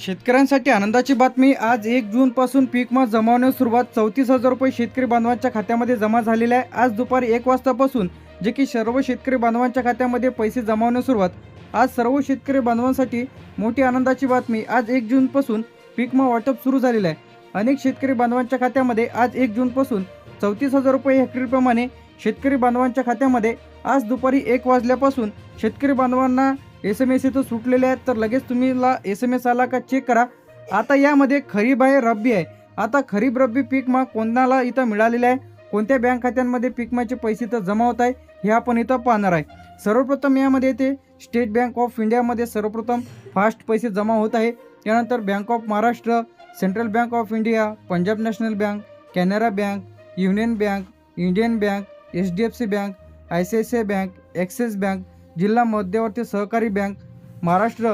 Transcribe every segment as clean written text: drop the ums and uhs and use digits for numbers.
शेतकऱ्यांसाठी आनंदाची बातमी। आज 1 जून पासून पीक विमा जमावण्यास सुरुवात। 34,000 रुपये शेतकरी बांधवांच्या खात्यामध्ये जमा झालेले आहे। आज दुपारी 1 वाजतापासून जे की सर्व शेतकरी बांधवांच्या खात्यामध्ये पैसे जमावण्यास सुरुवात। आज सर्व शेतकरी बांधवांसाठी मोठी आनंदाची बातमी। आज 1 जून पासून पीक विमा वाटप सुरू झालेले आहे। अनेक शेतकरी बांधवांच्या खात्यामध्ये आज 1 जून पासून 34,000 रुपये हेक्टरप्रमाणे शेतकरी बांधवांच्या खात्यामध्ये आज दुपारी 1 वाजल्यापासून शेतकरी बांधवांना SMS इथं सुटलेले आहेत। तर लगेच तुम्हीला SMS आला का चेक करा। आता यामध्ये खरीप आहे, रब्बी आहे। आता खरीप रब्बी पीक विमा कोणाला इथं मिळालेला आहे, कोणत्या बँक खात्यांमध्ये पीक विम्याचे पैसे इथं जमा होत आहे हे आपण इथं पाहणार आहे। सर्वप्रथम यामध्ये येते स्टेट बँक ऑफ इंडियामध्ये सर्वप्रथम फास्ट पैसे जमा होत आहे। त्यानंतर bank of Maharashtra, central bank of India, Punjab national bank, Canara bank, union bank, Indian bank, HDFC bank, ICICI bank, axis bank, जिल्हा मध्यवर्ती सहकारी बँक, महाराष्ट्र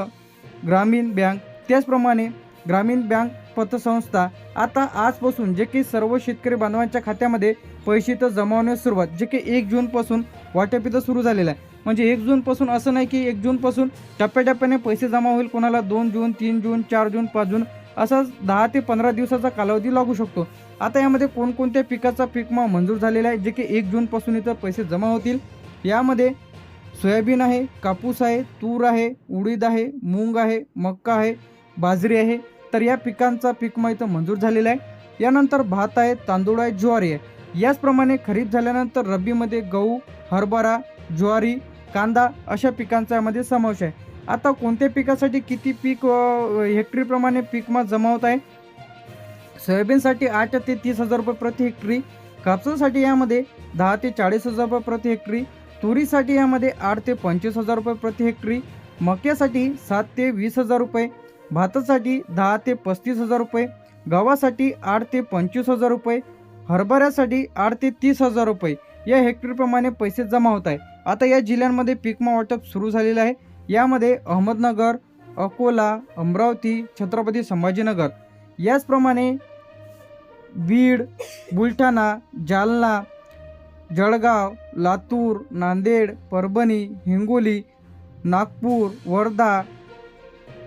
ग्रामीण बँक, त्याचप्रमाणे ग्रामीण बँक पतसंस्था। आता आजपासून जे की सर्व शेतकरी बांधवांच्या खात्यामध्ये पैसे तर जमावण्यास सुरुवात, जे की 1 जूनपासून वाटप इथं सुरू झालेलं आहे। म्हणजे 1 जूनपासून असं नाही की 1 जूनपासून टप्प्याटप्प्याने पैसे जमा होईल। कोणाला 2 जून, 3 जून, 4 जून, 5 जून असा 10 ते 15 दिवसाचा कालावधी लागू शकतो। आता यामध्ये कोणकोणत्या पिकाचा पीक विमा मंजूर झालेला आहे, जे की 1 जूनपासून इथं पैसे जमा होतील। यामध्ये सोयाबीन आहे, कापूस आहे, तूर आहे, उडीद आहे, मूग आहे, मक्का आहे, बाजरी आहे। तर या पिकांचा पीक विमा इथं मंजूर झालेला आहे। यानंतर भात आहे, तांदूळ आहे, ज्वारी आहे। याचप्रमाणे खरीप झाल्यानंतर रब्बीमध्ये गहू, हरभरा, ज्वारी, कांदा अशा पिकांचा यामध्ये समावेश आहे। आता कोणत्या पिकासाठी किती पीक हेक्टरीप्रमाणे पीक विमा जमा होत आहे? सोयाबीनसाठी 8 ते 30,000 रुपये प्रति हेक्टरी, कापसासाठी यामध्ये 10 ते 40,000 रुपये प्रति हेक्टरी, तुरीसाठी यामध्ये 8 ते 25,000 रुपये प्रति हेक्टरी, मक्यासाठी 7 ते 20,000 रुपये, भातासाठी 10 ते 35,000 रुपये, गव्हासाठी 8 ते 25,000 रुपये, हरभऱ्यासाठी 8 ते 30,000 रुपये या हेक्टरप्रमाणे पैसे जमा होत आहे। आता या जिल्ह्यांमध्ये पीक विमा वाटप सुरू झालेलं आहे। यामध्ये अहमदनगर, अकोला, अमरावती, छत्रपती संभाजीनगर, याचप्रमाणे बीड, बुलढाणा, जालना, जळगाव, लातूर, नांदेड, परभणी, हिंगोली, नागपूर, वर्धा,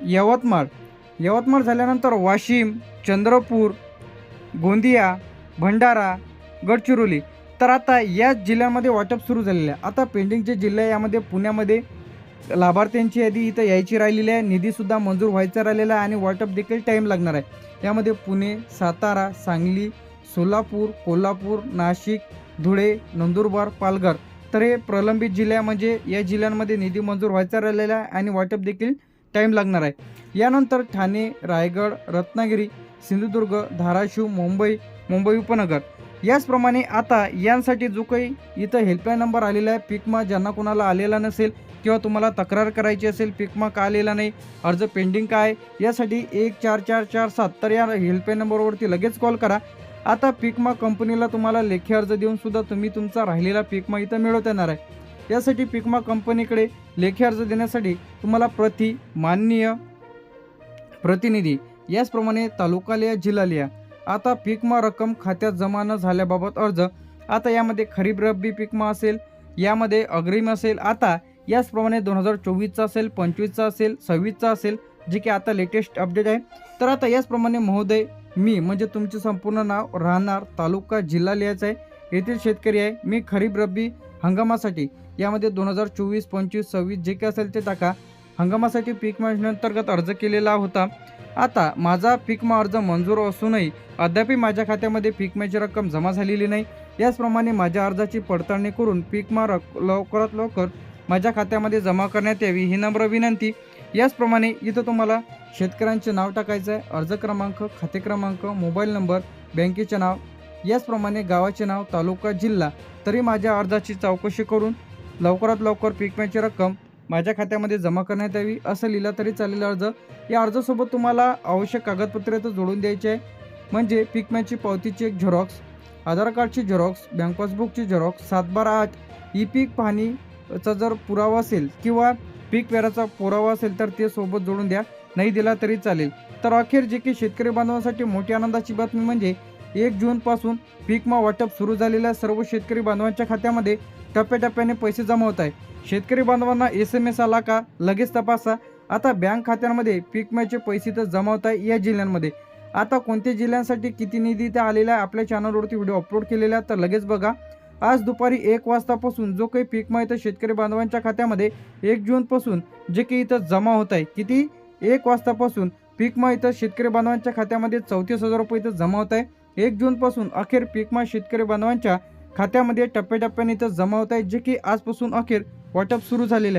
यवतमाळ झाल्यानंतर वाशिम, चंद्रपूर, गोंदिया, भंडारा, गडचिरोली। तर आता या जिल्ह्यांमध्ये वाटप सुरू झालेलं आहे। आता पेंडिंगचे जिल्हे यामध्ये पुण्यामध्ये लाभार्थ्यांची यादी इथं यायची राहिलेली आहे। निधीसुद्धा मंजूर व्हायचा राहिलेला आहे आणि वाटप देखील टाईम लागणार आहे। यामध्ये पुणे, सातारा, सांगली, सोलापूर, कोल्हापूर, नाशिक, धुळे, नंदुरबार, पालघर। तर हे प्रलंबित जिल्हे म्हणजे या जिल्ह्यांमध्ये निधी मंजूर व्हायचा राहिलेला आहे आणि वाटप देखील टाईम लागणार आहे। यानंतर ठाणे, रायगड, रत्नागिरी, सिंधुदुर्ग, धाराशिव, मुंबई उपनगर। याचप्रमाणे आता यांसाठी जो काही इथं हेल्पलाईन नंबर आलेला आहे, पीक विमा ज्यांना कोणाला आलेला नसेल किंवा तुम्हाला तक्रार करायची असेल पीक विमा का आलेला नाही, अर्ज पेंडिंग काय, यासाठी 14447 तर या हेल्पलाईन नंबरवरती लगेच कॉल करा। आता पीक विमा कंपनीला तुम्हाला लेखी अर्ज देऊन सुद्धा तुम्ही तुमचा राहिलेला पीक विमा इथं मिळवता येणार आहे। यासाठी पीक विमा कंपनीकडे लेखी अर्ज देण्यासाठी तुम्हाला प्रति, माननीय, प्रतिनिधी, याचप्रमाणे तालुका लिहा, जिल्हा लिहा। आता पीक विमा रक्कम खात्यात जमा न झाल्याबाबत अर्ज। आता यामध्ये खरीप रब्बी पीक विमा असेल, यामध्ये अग्रिम असेल। आता याचप्रमाणे 2024चा असेल, 25चा असेल, 26चा असेल, जे की आता लेटेस्ट अपडेट आहे। तर आता याचप्रमाणे महोदय मी म्हणजे तुमचे संपूर्ण नाव, राहणार, तालुका, जिल्हा लिहायचा आहे, येथील शेतकरी आहे, मी खरीप रब्बी हंगामासाठी यामध्ये 2024, 25, 26 जे काही असेल ते टाका। हंगामासाठी पीक विमा योजनेअंतर्गत अर्ज केलेला होता। आता माझा पीक विमा अर्ज मंजूर असूनही अद्याप माझ्या खात्यामध्ये पीक विम्याची रक्कम जमा झालेली नाही। याचप्रमाणे माझ्या अर्जाची पडताळणी करून पीक विमा लवकरात लवकर माझ्या खात्यामध्ये जमा करण्यात यावी ही नम्र विनंती। याचप्रमाणे इथं तुम्हाला शेतकऱ्यांचे नाव टाकायचं आहे, अर्ज क्रमांक, खाते क्रमांक, मोबाईल नंबर, बँकेचे नाव, याचप्रमाणे गावाचे नाव, तालुका, जिल्हा। तरी माझ्या अर्जाची चौकशी करून लवकरात लवकर पीक विम्याची रक्कम माझ्या खात्यामध्ये जमा करण्यात यावी असं लिहिलं तरी चालेल अर्ज। या अर्जासोबत तुम्हाला आवश्यक कागदपत्रे तर जोडून द्यायचे आहे, म्हणजे पीक विम्याची पावतीची एक झेरॉक्स, आधार कार्डची झेरॉक्स, बँक पासबुकची झेरॉक्स, 7/12/8 ई पीक पाहणीचा जर पुरावा असेल किंवा पीक पेराचा पुरावा असेल तर ते सोबत जोडून द्या, नाही दिला तरी चालेल। तर अखेर जे की शेतकरी बांधवांसाठी मोठी आनंदाची बातमी म्हणजे 1 जूनपासून पीक विमा वाटप सुरू झालेल्या सर्व शेतकरी बांधवांच्या खात्यामध्ये टप्प्याटप्प्याने पैसे जमा होत आहे। शेतकरी बांधवांना SMS आला का लगेच तपासा आता बँक खात्यांमध्ये पीक विम्याचे पैसे तर जमा होत आहे या जिल्ह्यांमध्ये. आता कोणत्या जिल्ह्यांसाठी किती निधी इथे आलेला आहे आपल्या चॅनलवरती व्हिडिओ अपलोड केलेला आहे, तर लगेच बघा. आज दुपारी 1 वाजतापासून जो काही पीक विमा इथं शेतकरी बांधवांच्या खात्यामध्ये 1 जूनपासून जे काही इथं जमा होत आहे, किती 1 वाजतापासून पीक विमा इथं शेतकरी बांधवांच्या खात्यामध्ये 34,000 रुपये इथं जमा होत आहे. 1 जूनपासून अखेर पीक विमा शेतकरी बांधवांच्या खात्यामध्ये टप्प्याटप्प्याने इथं जमा होत आहे, जे की आजपासून अखेर वाटप सुरू झालेलं आहे.